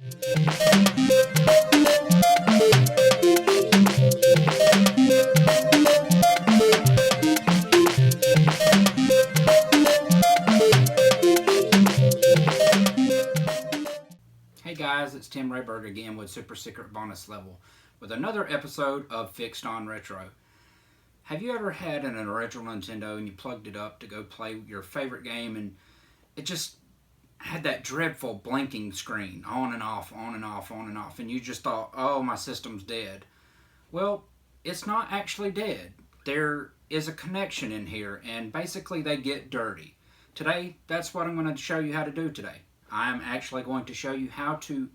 Hey guys, it's Tim Rayberg again with Super Secret Bonus Level with another episode of Fixed on Retro. Have you ever had an original Nintendo and you plugged it up to go play your favorite game and it just had that dreadful blinking screen on and off, on and off, on and off, and you just thought, oh, my system's dead? Well, it's not actually dead. There is a connection in here and basically they get dirty. Today, that's what I'm going to show you how to do today. I'm actually going to show you how to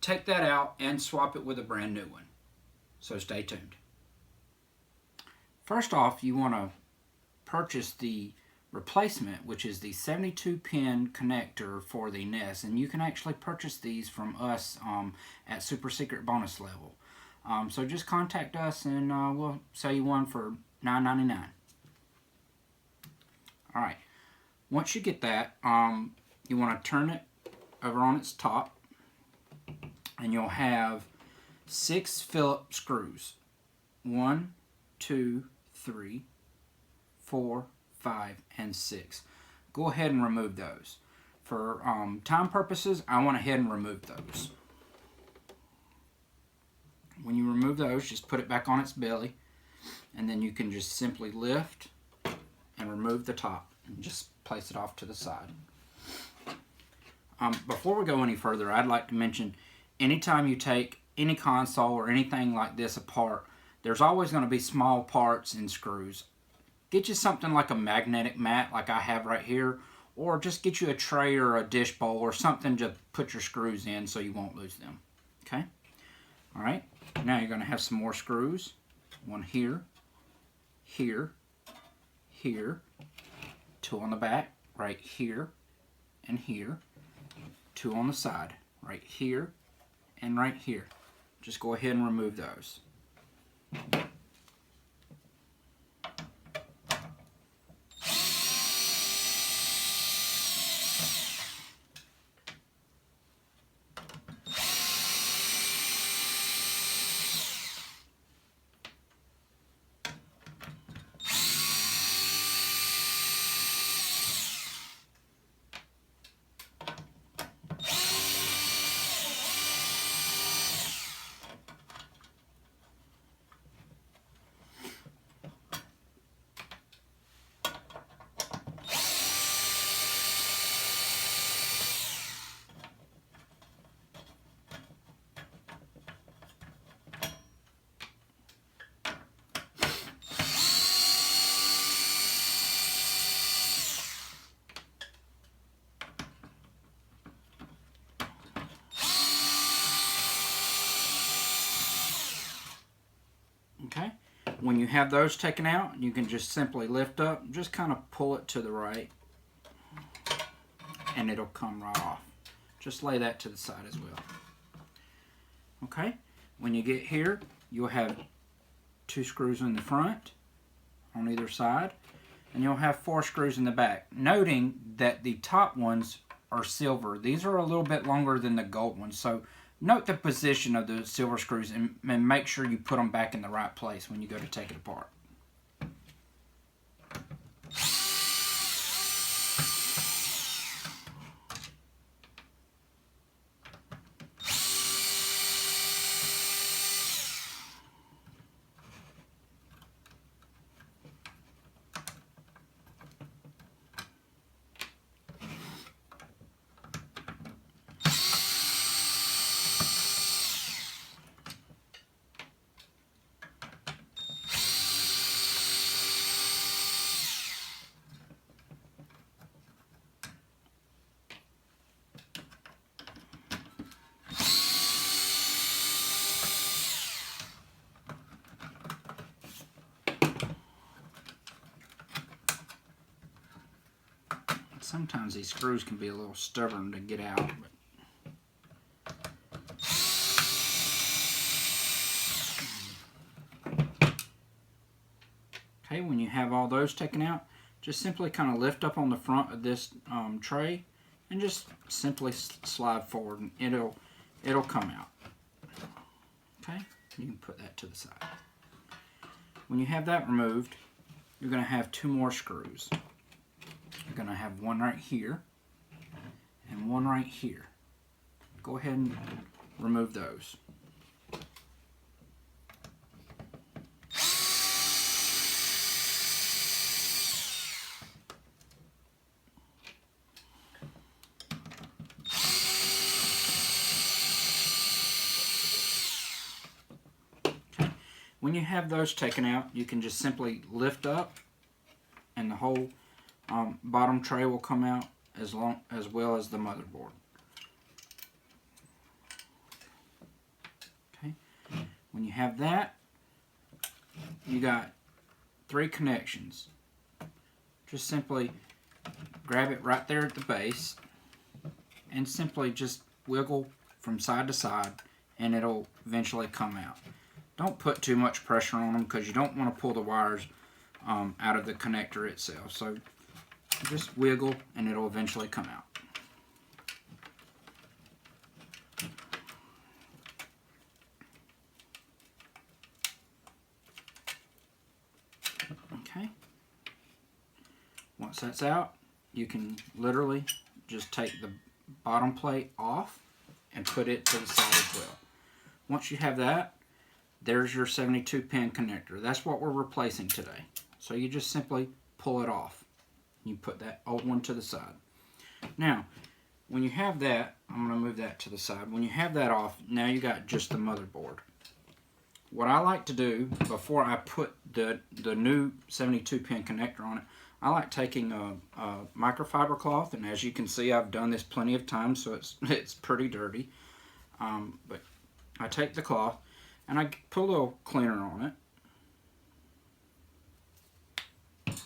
take that out and swap it with a brand new one. So stay tuned. First off, you want to purchase the replacement, which is the 72-pin connector for the NES, and you can actually purchase these from us at Super Secret Bonus Level. So just contact us and we'll sell you one for $9.99. Alright, once you get that, you want to turn it over on its top, and you'll have 6 Phillips screws. 1, 2, 3, 4, 5, and 6. Go ahead and remove those. For time purposes, I went ahead and removed those. When you remove those, just put it back on its belly, and then you can just simply lift and remove the top and just place it off to the side. Before we go any further, I'd like to mention, anytime you take any console or anything like this apart, there's always going to be small parts and screws. Get you something like a magnetic mat like I have right here, or just get you a tray or a dish bowl or something to put your screws in so you won't lose them. Okay? Alright, now you're going to have some more screws. One here, here, here, 2 on the back, right here, and here. 2 on the side, right here and right here. Just go ahead and remove those. Okay, when you have those taken out, you can just simply lift up, just kind of pull it to the right, and it'll come right off. Just lay that to the side as well. Okay, when you get here, you'll have 2 screws in the front on either side, and you'll have 4 screws in the back. Noting that the top ones are silver. These are a little bit longer than the gold ones, so note the position of the silver screws and make sure you put them back in the right place when you go to take it apart. Sometimes these screws can be a little stubborn to get out. Okay, when you have all those taken out, just simply kind of lift up on the front of this tray and just simply slide forward, and it'll come out. Okay, you can put that to the side. When you have that removed, you're going to have 2 more screws. You're going to have one right here and one right here. Go ahead and remove those. When you have those taken out, you can just simply lift up and the whole bottom tray will come out as well as the motherboard. Okay. When you have that, you got 3 connections. Just simply grab it right there at the base and simply just wiggle from side to side and it'll eventually come out. Don't put too much pressure on them because you don't want to pull the wires out of the connector itself. So just wiggle and it'll eventually come out. Okay. Once that's out, you can literally just take the bottom plate off and put it to the side as well. Once you have that, there's your 72 pin connector. That's what we're replacing today. So you just simply pull it off. You put that old one to the side. Now, when you have that, I'm going to move that to the side. When you have that off, now you got just the motherboard. What I like to do before I put the new 72 pin connector on it, I like taking a microfiber cloth, and as you can see, I've done this plenty of times, so it's pretty dirty. But I take the cloth and I put a little cleaner on it.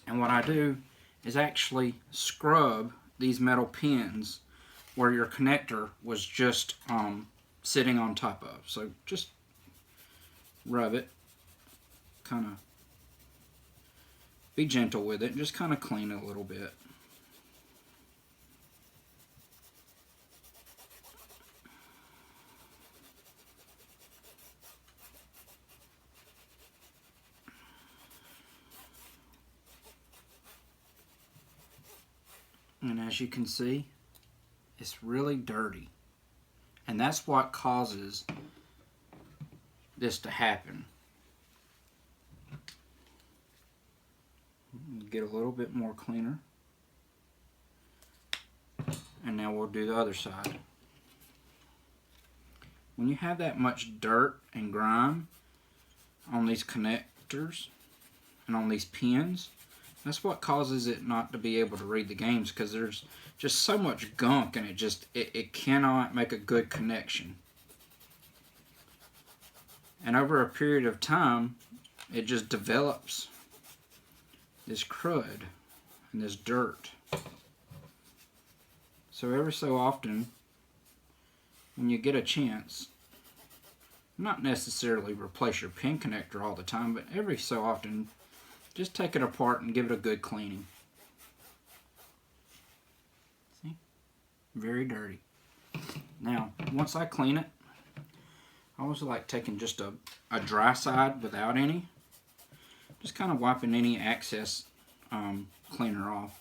And what I do is actually scrub these metal pins where your connector was just sitting on top of. So just rub it, kind of be gentle with it, just kind of clean it a little bit. And as you can see, it's really dirty. And that's what causes this to happen. Get a little bit more cleaner. And now we'll do the other side. When you have that much dirt and grime on these connectors and on these pins, that's what causes it not to be able to read the games, because there's just so much gunk and it cannot make a good connection. And over a period of time, it just develops this crud and this dirt. So every so often, when you get a chance, not necessarily replace your pin connector all the time, but every so often, just take it apart and give it a good cleaning. See? Very dirty. Now, once I clean it, I always like taking just a dry side without any. Just kind of wiping any excess cleaner off.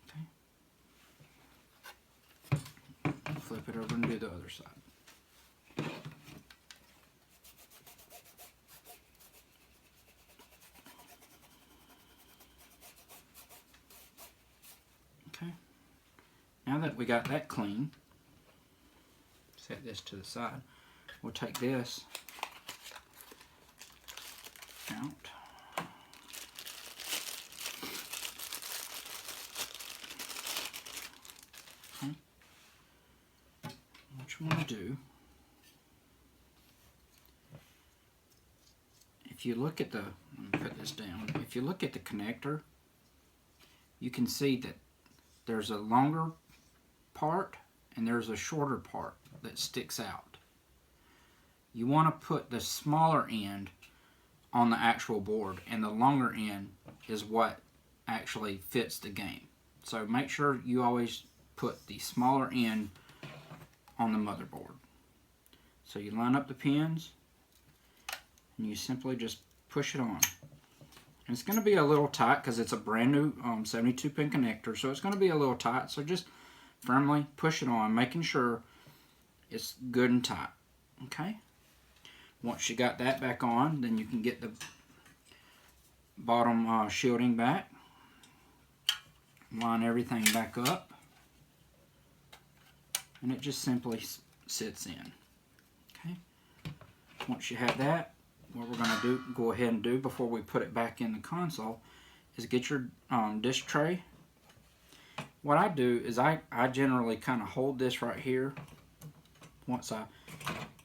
Okay. Flip it over and do the other side. Okay. Now that we got that clean, set this to the side. We'll take this out. Okay. What you want to do, if you look at the, let me put this down. If you look at the connector, you can see that there's a longer part and there's a shorter part that sticks out. You want to put the smaller end on the actual board, and the longer end is what actually fits the game. So make sure you always put the smaller end on the motherboard. So you line up the pins and you simply just push it on. And it's going to be a little tight because it's a brand new 72 pin connector, so it's going to be a little tight. So just firmly push it on, making sure it's good and tight. Okay? Once you got that back on, then you can get the bottom shielding back. Line everything back up. And it just simply sits in. Okay? Once you have that, what we're going to go ahead and do before we put it back in the console is get your disc tray. What I do is I generally kind of hold this right here. Once I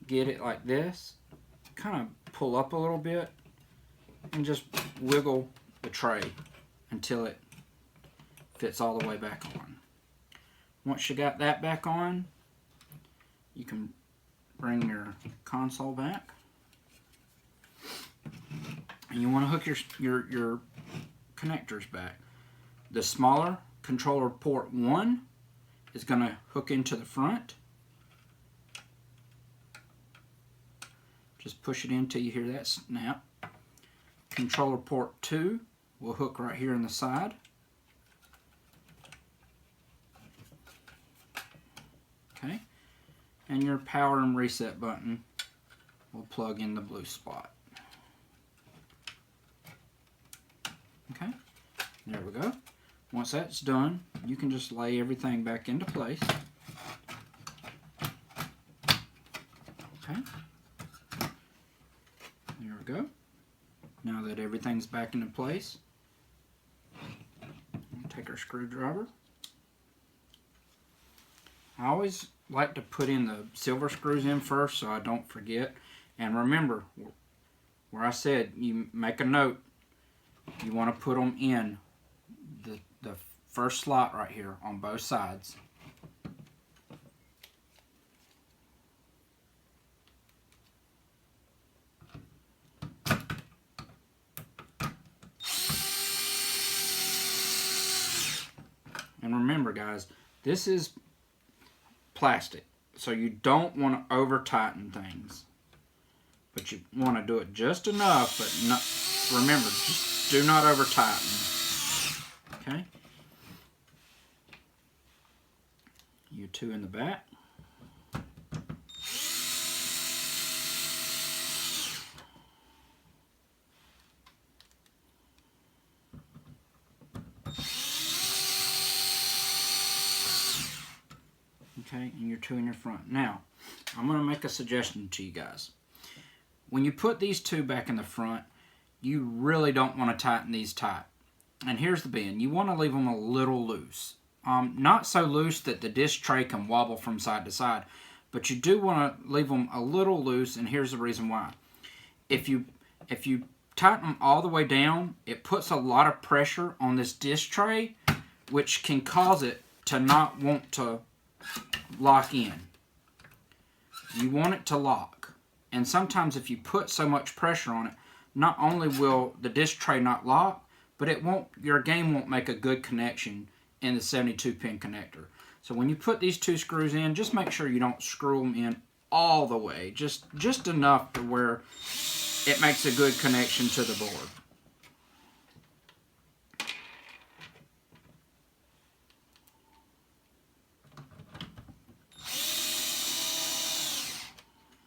get it like this, kind of pull up a little bit and just wiggle the tray until it fits all the way back on. Once you got that back on, you can bring your console back. And you want to hook your connectors back. The smaller controller port 1 is going to hook into the front. Just push it in until you hear that snap. Controller port 2 will hook right here in the side. Okay. And your power and reset button will plug in the blue spot. Okay, there we go. Once that's done, you can just lay everything back into place. Okay, there we go. Now that everything's back into place, we'll take our screwdriver. I always like to put in the silver screws in first so I don't forget. And remember, where I said you make a note, you want to put them in the first slot right here on both sides. And remember guys, this is plastic, so you don't want to over tighten things. But you want to do it just enough, but not, remember, just do not over tighten. Okay? You two in the back. Okay, and you're two in your front. Now, I'm going to make a suggestion to you guys. When you put these two back in the front, you really don't want to tighten these tight. And here's the being. You want to leave them a little loose. Not so loose that the disc tray can wobble from side to side, but you do want to leave them a little loose, and here's the reason why. If you tighten them all the way down, it puts a lot of pressure on this disc tray, which can cause it to not want to lock in. You want it to lock. And sometimes if you put so much pressure on it, not only will the disc tray not lock, but your game won't make a good connection in the 72 pin connector. So when you put these two screws in, just make sure you don't screw them in all the way. Just enough to where it makes a good connection to the board.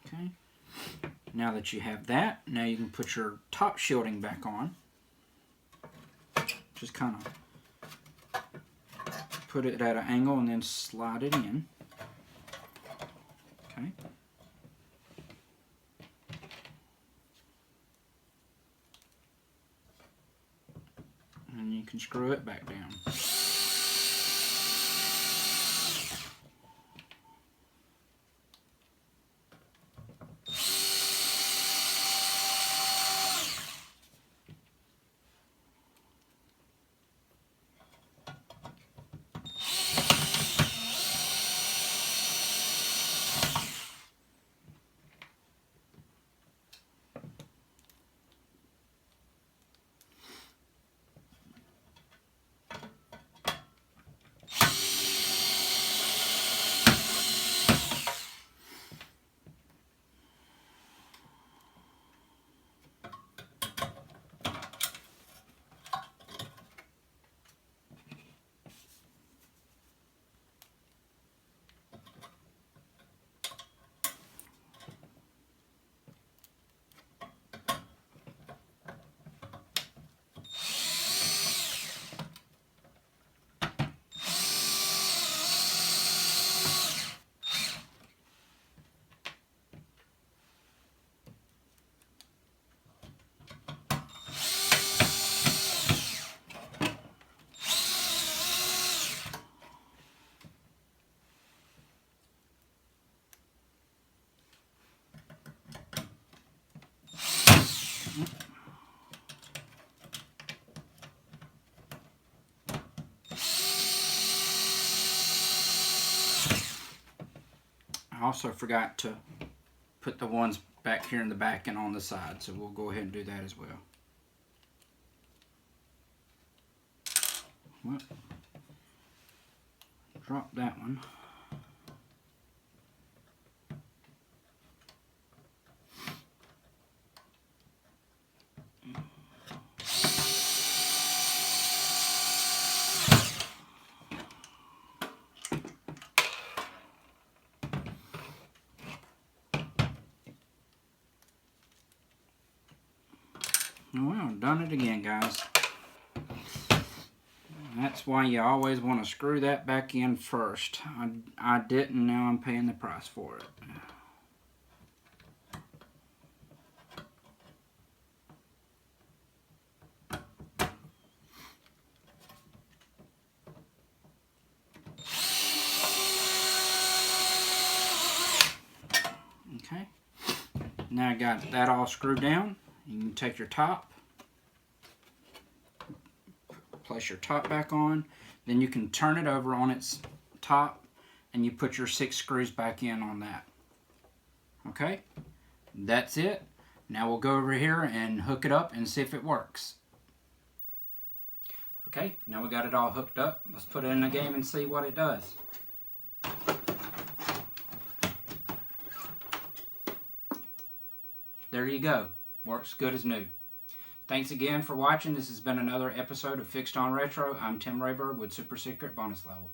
Okay. Now that you have that, now you can put your top shielding back on. Just kind of put it at an angle and then slide it in. Okay. And you can screw it back down. also forgot to put the ones back here in the back and on the side, so we'll go ahead and do that as well. Well, drop that one. Well, done it again, guys. That's why you always want to screw that back in first. I didn't, now I'm paying the price for it. Okay, now I got that all screwed down. You can take your top, place your top back on, then you can turn it over on its top and you put your 6 screws back in on that. Okay, that's it. Now we'll go over here and hook it up and see if it works. Okay, now we got it all hooked up. Let's put it in the game and see what it does. There you go. Works good as new. Thanks again for watching. This has been another episode of Fixed On Retro. I'm Tim Rayberg with Super Secret Bonus Level.